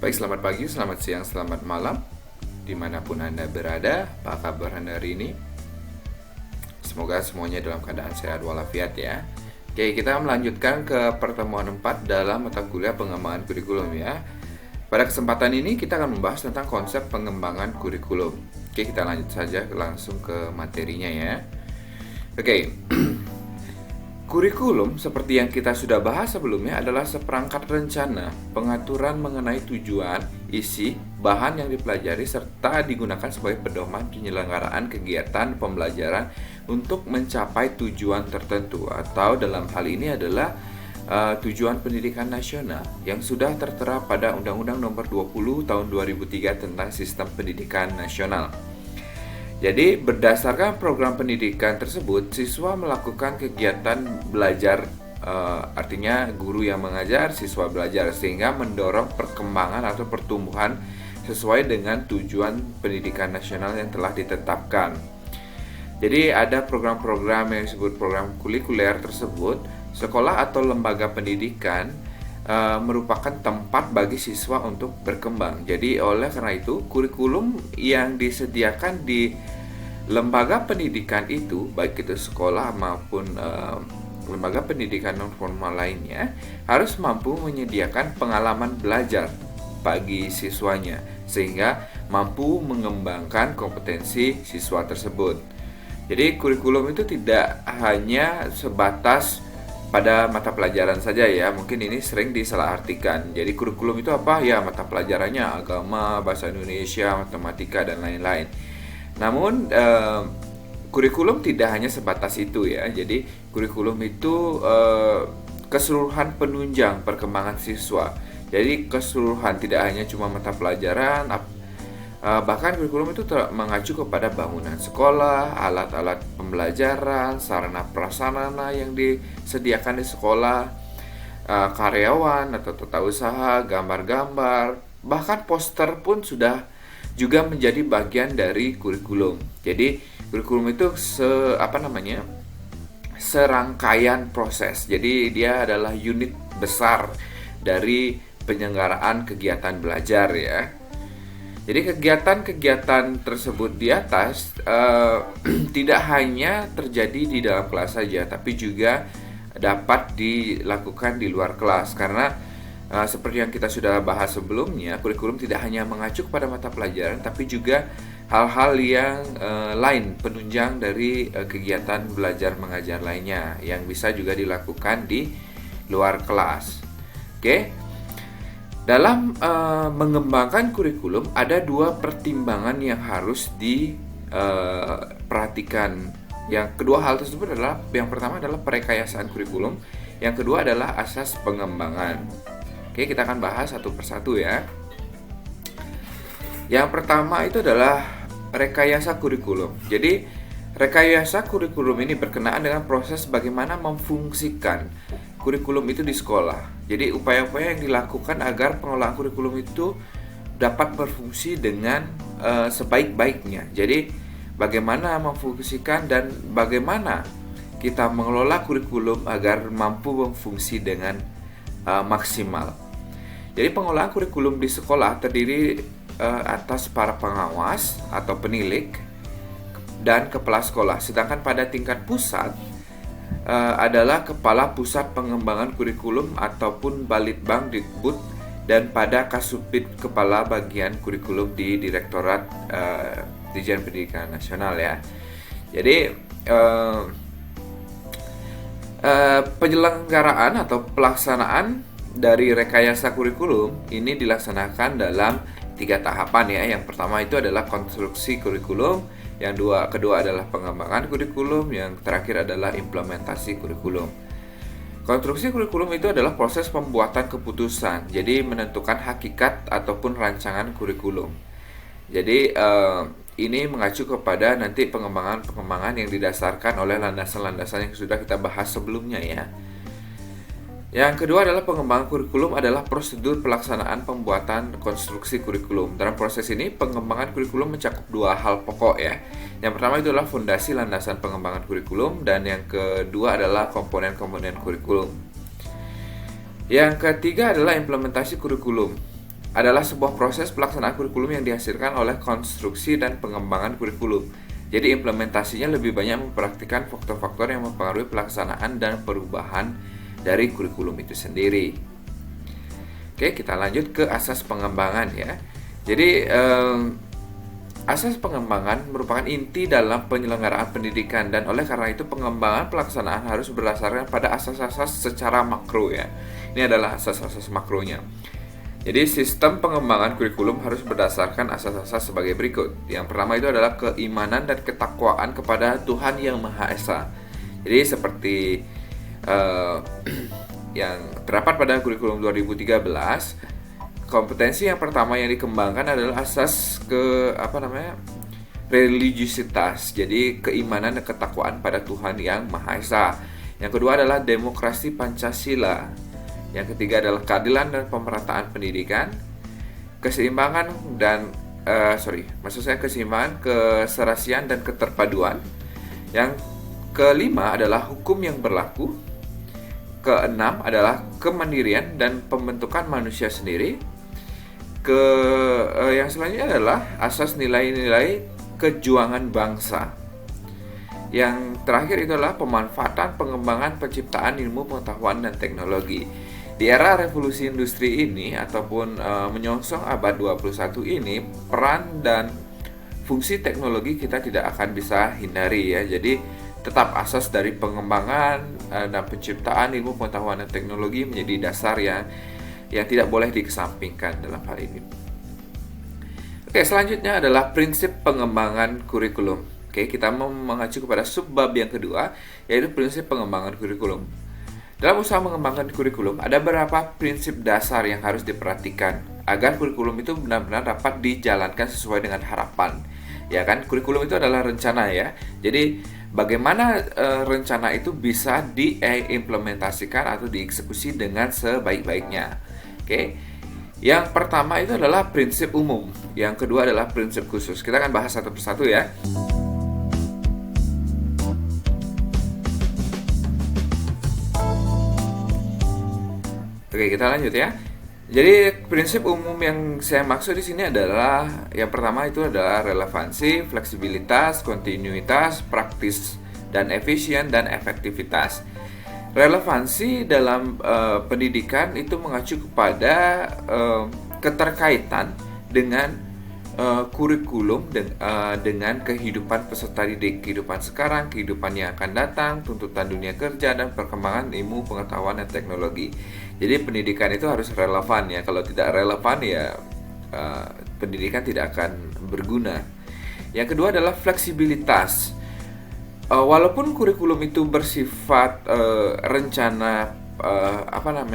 Baik, selamat pagi, selamat siang, selamat malam dimanapun Anda berada. Apa kabar Anda hari ini? Semoga semuanya dalam keadaan sehat walafiat ya. Oke, kita melanjutkan ke pertemuan 4 dalam mata kuliah pengembangan kurikulum ya. Pada kesempatan ini kita akan membahas tentang konsep pengembangan kurikulum. Oke, kita lanjut saja langsung ke materinya ya. Oke, kurikulum seperti yang kita sudah bahas sebelumnya adalah seperangkat rencana pengaturan mengenai tujuan, isi, bahan yang dipelajari serta digunakan sebagai pedoman penyelenggaraan kegiatan pembelajaran untuk mencapai tujuan tertentu, atau dalam hal ini adalah tujuan pendidikan nasional yang sudah tertera pada Undang-Undang Nomor 20 Tahun 2003 tentang Sistem Pendidikan Nasional. Jadi berdasarkan program pendidikan tersebut, siswa melakukan kegiatan belajar, artinya guru yang mengajar, siswa belajar, sehingga mendorong perkembangan atau pertumbuhan sesuai dengan tujuan pendidikan nasional yang telah ditetapkan. Jadi ada program-program yang disebut program kulikuler tersebut. Sekolah atau lembaga pendidikan merupakan tempat bagi siswa untuk berkembang. Jadi oleh karena itu, kurikulum yang disediakan di lembaga pendidikan itu, baik itu sekolah maupun lembaga pendidikan non formal lainnya, harus mampu menyediakan pengalaman belajar bagi siswanya sehingga mampu mengembangkan kompetensi siswa tersebut. Jadi kurikulum itu tidak hanya sebatas pada mata pelajaran saja ya, mungkin ini sering disalahartikan. Jadi kurikulum itu apa ya? Mata pelajarannya agama, bahasa Indonesia, matematika dan lain-lain. Namun kurikulum tidak hanya sebatas itu ya. Jadi kurikulum itu keseluruhan penunjang perkembangan siswa. Jadi keseluruhan, tidak hanya cuma mata pelajaran, bahkan kurikulum itu mengacu kepada bangunan sekolah, alat-alat pembelajaran, sarana prasarana yang disediakan di sekolah, karyawan atau tata usaha, gambar-gambar, bahkan poster pun sudah juga menjadi bagian dari kurikulum. Jadi kurikulum itu serangkaian proses. Jadi dia adalah unit besar dari penyelenggaraan kegiatan belajar ya. Jadi kegiatan-kegiatan tersebut di atas tidak hanya terjadi di dalam kelas saja, tapi juga dapat dilakukan di luar kelas. Karena seperti yang kita sudah bahas sebelumnya, kurikulum tidak hanya mengacu pada mata pelajaran, tapi juga hal-hal yang lain, penunjang dari kegiatan belajar mengajar lainnya yang bisa juga dilakukan di luar kelas. Oke. Dalam mengembangkan kurikulum ada dua pertimbangan yang harus diperhatikan. Yang kedua hal tersebut adalah, yang pertama adalah perekayasaan kurikulum, yang kedua adalah asas pengembangan. Oke, kita akan bahas satu persatu ya. Yang pertama itu adalah rekayasa kurikulum. Jadi rekayasa kurikulum ini berkenaan dengan proses bagaimana memfungsikan kurikulum itu di sekolah. Jadi upaya-upaya yang dilakukan agar pengelolaan kurikulum itu dapat berfungsi dengan sebaik-baiknya. Jadi bagaimana memfungsikan dan bagaimana kita mengelola kurikulum agar mampu berfungsi dengan maksimal. Jadi pengelolaan kurikulum di sekolah terdiri atas para pengawas atau penilik dan kepala sekolah. Sedangkan pada tingkat pusat adalah Kepala Pusat Pengembangan Kurikulum ataupun Balitbang Dikbud, dan pada Kasubdit Kepala Bagian Kurikulum di Direktorat Dirjen Pendidikan Nasional ya. Jadi penyelenggaraan atau pelaksanaan dari rekayasa kurikulum ini dilaksanakan dalam 3 tahapan ya. Yang pertama itu adalah konstruksi kurikulum, yang kedua adalah pengembangan kurikulum, yang terakhir adalah implementasi kurikulum. Konstruksi kurikulum itu adalah proses pembuatan keputusan, jadi menentukan hakikat ataupun rancangan kurikulum. Jadi ini mengacu kepada nanti pengembangan yang didasarkan oleh landasan-landasan yang sudah kita bahas sebelumnya ya. Yang kedua adalah pengembangan kurikulum adalah prosedur pelaksanaan pembuatan konstruksi kurikulum. Dalam proses ini, pengembangan kurikulum mencakup 2 hal pokok ya. Yang pertama itu adalah fondasi landasan pengembangan kurikulum, dan yang kedua adalah komponen-komponen kurikulum. Yang ketiga adalah implementasi kurikulum. adalah sebuah proses pelaksanaan kurikulum yang dihasilkan oleh konstruksi dan pengembangan kurikulum. Jadi implementasinya lebih banyak mempraktikkan faktor-faktor yang mempengaruhi pelaksanaan dan perubahan dari kurikulum itu sendiri. Oke, kita lanjut ke asas pengembangan ya. Jadi asas pengembangan merupakan inti dalam penyelenggaraan pendidikan, dan oleh karena itu pengembangan pelaksanaan harus berdasarkan pada asas-asas secara makro ya. Ini adalah asas-asas makronya. Jadi sistem pengembangan kurikulum harus berdasarkan asas-asas sebagai berikut. Yang pertama itu adalah keimanan dan ketakwaan kepada Tuhan Yang Maha Esa. Jadi seperti yang terdapat pada kurikulum 2013, kompetensi yang pertama yang dikembangkan adalah asas religiusitas. Jadi keimanan dan ketakwaan pada Tuhan Yang Maha Esa. Yang kedua adalah demokrasi Pancasila. Yang ketiga adalah keadilan dan pemerataan pendidikan, keseimbangan, keserasian dan keterpaduan. Yang kelima adalah hukum yang berlaku. Keenam adalah kemandirian dan pembentukan manusia sendiri. Yang selanjutnya adalah asas nilai-nilai kejuangan bangsa. Yang terakhir itu adalah pemanfaatan, pengembangan, penciptaan ilmu pengetahuan dan teknologi. Di era revolusi industri ini ataupun menyongsong abad 21 ini, peran dan fungsi teknologi kita tidak akan bisa hindari ya. Jadi tetap asas dari pengembangan dan penciptaan ilmu pengetahuan dan teknologi menjadi dasar yang tidak boleh dikesampingkan dalam hal ini. Oke, selanjutnya adalah prinsip pengembangan kurikulum. Oke, kita mengacu kepada subbab yang kedua, yaitu prinsip pengembangan kurikulum. Dalam usaha mengembangkan kurikulum, ada beberapa prinsip dasar yang harus diperhatikan agar kurikulum itu benar-benar dapat dijalankan sesuai dengan harapan. Ya kan, kurikulum itu adalah rencana ya. Jadi bagaimana rencana itu bisa diimplementasikan atau dieksekusi dengan sebaik-baiknya. Oke. Yang pertama itu adalah prinsip umum, yang kedua adalah prinsip khusus. Kita akan bahas satu persatu ya. Oke, kita lanjut ya. Jadi prinsip umum yang saya maksud di sini adalah yang pertama itu adalah relevansi, fleksibilitas, kontinuitas, praktis dan efisien dan efektivitas. Relevansi dalam pendidikan itu mengacu kepada keterkaitan dengan kurikulum dengan kehidupan peserta didik, kehidupan sekarang, kehidupan yang akan datang, tuntutan dunia kerja, dan perkembangan ilmu pengetahuan dan teknologi. Jadi pendidikan itu harus relevan ya. Kalau tidak relevan ya pendidikan tidak akan berguna. Yang kedua adalah fleksibilitas. Walaupun kurikulum itu bersifat rencana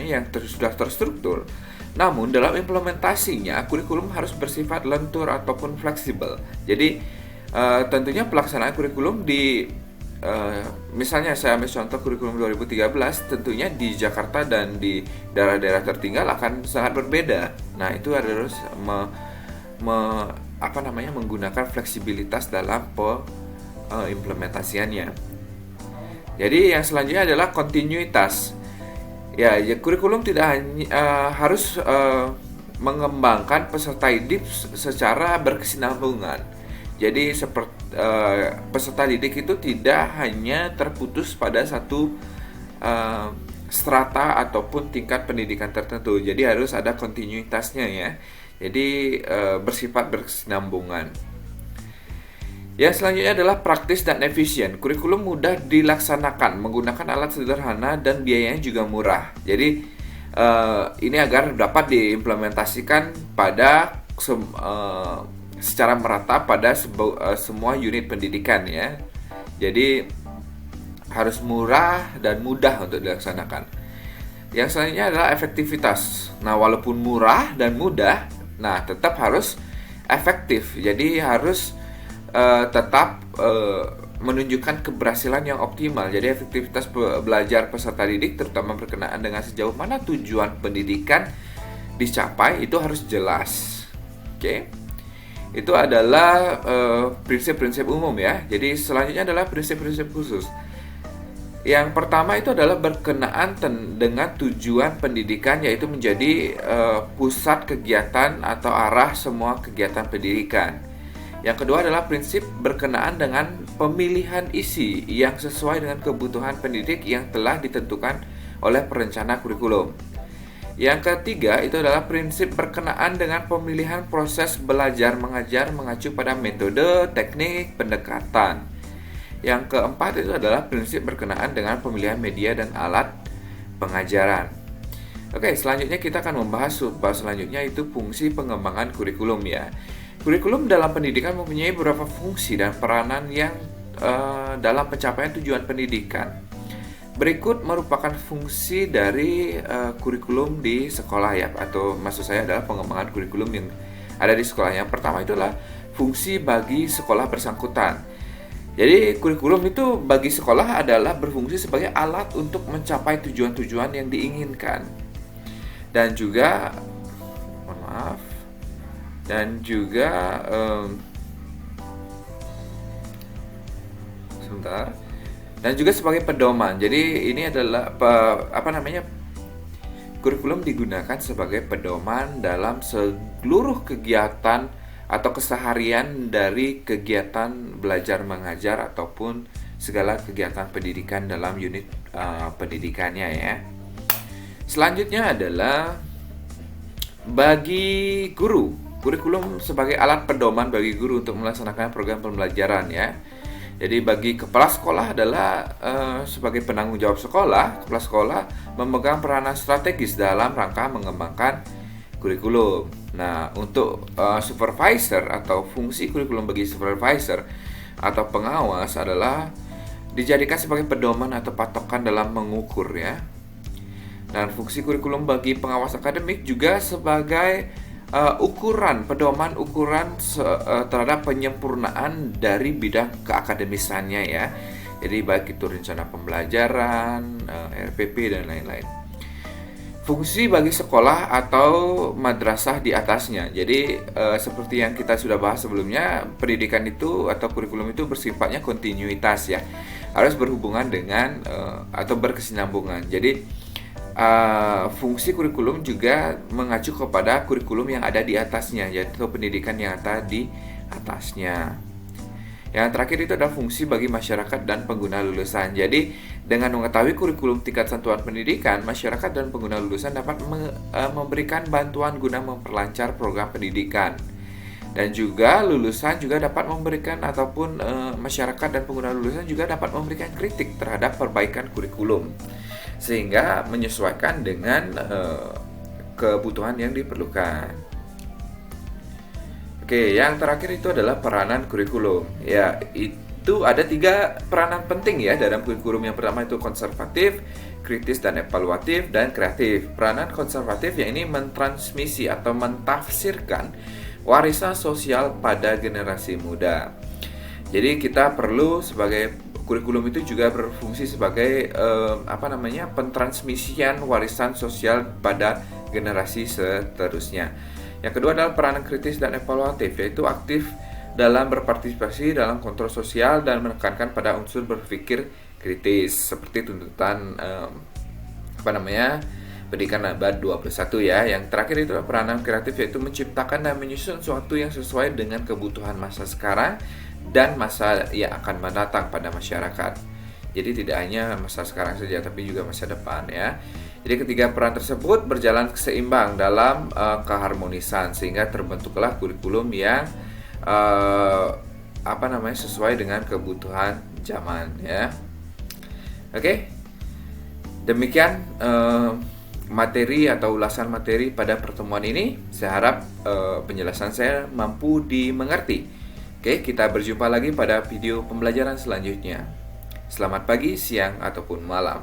yang sudah terstruktur, namun dalam implementasinya kurikulum harus bersifat lentur ataupun fleksibel. Jadi tentunya pelaksanaan kurikulum misalnya saya ambil contoh kurikulum 2013, tentunya di Jakarta dan di daerah-daerah tertinggal akan sangat berbeda. Nah, itu harus menggunakan fleksibilitas dalam implementasiannya. Jadi yang selanjutnya adalah kontinuitas. Ya, kurikulum tidak hanya harus mengembangkan peserta didik secara berkesinambungan. Jadi peserta didik itu tidak hanya terputus pada satu strata ataupun tingkat pendidikan tertentu. Jadi harus ada kontinuitasnya ya. Jadi bersifat berkesinambungan. Yang selanjutnya adalah praktis dan efisien. Kurikulum mudah dilaksanakan menggunakan alat sederhana dan biayanya juga murah. Jadi ini agar dapat diimplementasikan pada secara merata pada semua unit pendidikan ya. Jadi harus murah dan mudah untuk dilaksanakan. Yang selanjutnya adalah efektivitas. Nah, walaupun murah dan mudah, nah tetap harus efektif. Jadi harus tetap menunjukkan keberhasilan yang optimal. Jadi efektivitas belajar peserta didik terutama berkenaan dengan sejauh mana tujuan pendidikan dicapai itu harus jelas. Oke. Itu adalah prinsip-prinsip umum ya. Jadi selanjutnya adalah prinsip-prinsip khusus. Yang pertama itu adalah berkenaan dengan tujuan pendidikan, yaitu menjadi pusat kegiatan atau arah semua kegiatan pendidikan. Yang kedua adalah prinsip berkenaan dengan pemilihan isi yang sesuai dengan kebutuhan pendidik yang telah ditentukan oleh perencana kurikulum. Yang ketiga itu adalah prinsip berkenaan dengan pemilihan proses belajar mengajar mengacu pada metode, teknik, pendekatan. Yang keempat itu adalah prinsip berkenaan dengan pemilihan media dan alat pengajaran. Oke, selanjutnya kita akan membahas selanjutnya itu fungsi pengembangan kurikulum ya. Kurikulum dalam pendidikan mempunyai beberapa fungsi dan peranan yang dalam pencapaian tujuan pendidikan. Berikut merupakan fungsi dari kurikulum di sekolah ya, atau maksud saya adalah pengembangan kurikulum yang ada di sekolah. Yang pertama itulah fungsi bagi sekolah bersangkutan. Jadi kurikulum itu bagi sekolah adalah berfungsi sebagai alat untuk mencapai tujuan-tujuan yang diinginkan. Dan juga dan juga sebagai pedoman. Jadi ini adalah kurikulum digunakan sebagai pedoman dalam seluruh kegiatan atau keseharian dari kegiatan belajar mengajar ataupun segala kegiatan pendidikan dalam unit pendidikannya ya. Selanjutnya adalah bagi guru. Kurikulum sebagai alat pedoman bagi guru untuk melaksanakan program pembelajaran ya. Jadi bagi kepala sekolah adalah sebagai penanggung jawab sekolah, kepala sekolah memegang peranan strategis dalam rangka mengembangkan kurikulum. Nah, untuk supervisor atau fungsi kurikulum bagi supervisor atau pengawas adalah dijadikan sebagai pedoman atau patokan dalam mengukur ya. Dan fungsi kurikulum bagi pengawas akademik juga sebagai pedoman ukuran terhadap penyempurnaan dari bidang keakademisannya ya. Jadi baik itu rencana pembelajaran, RPP dan lain-lain. Fungsi bagi sekolah atau madrasah di atasnya. Jadi seperti yang kita sudah bahas sebelumnya, pendidikan itu atau kurikulum itu bersifatnya kontinuitas ya. Harus berhubungan dengan atau berkesinambungan. Jadi fungsi kurikulum juga mengacu kepada kurikulum yang ada di atasnya, yaitu pendidikan yang ada di atasnya. Yang terakhir itu adalah fungsi bagi masyarakat dan pengguna lulusan. Jadi dengan mengetahui kurikulum tingkat satuan pendidikan, masyarakat dan pengguna lulusan dapat memberikan bantuan guna memperlancar program pendidikan. Dan juga lulusan juga dapat memberikan ataupun masyarakat dan pengguna lulusan juga dapat memberikan kritik terhadap perbaikan kurikulum sehingga menyesuaikan dengan kebutuhan yang diperlukan. Oke, yang terakhir itu adalah peranan kurikulum. Ya, itu ada 3 peranan penting ya dalam kurikulum. Yang pertama itu konservatif, kritis dan evaluatif, dan kreatif. Peranan konservatif yang ini mentransmisi atau mentafsirkan warisan sosial pada generasi muda. Jadi kita perlu sebagai kurikulum itu juga berfungsi sebagai pentransmisian warisan sosial pada generasi seterusnya. Yang kedua adalah peranan kritis dan evaluatif, yaitu aktif dalam berpartisipasi dalam kontrol sosial dan menekankan pada unsur berpikir kritis seperti tuntutan pendidikan abad 21 ya. Yang terakhir itu adalah peranan kreatif, yaitu menciptakan dan menyusun sesuatu yang sesuai dengan kebutuhan masa sekarang dan masa yang akan mendatang pada masyarakat. Jadi tidak hanya masa sekarang saja tapi juga masa depan ya. Jadi ketiga peran tersebut berjalan seimbang dalam keharmonisan sehingga terbentuklah kurikulum yang sesuai dengan kebutuhan zaman ya. Oke. Demikian materi atau ulasan materi pada pertemuan ini. Saya harap penjelasan saya mampu dimengerti. Oke, kita berjumpa lagi pada video pembelajaran selanjutnya. Selamat pagi, siang, ataupun malam.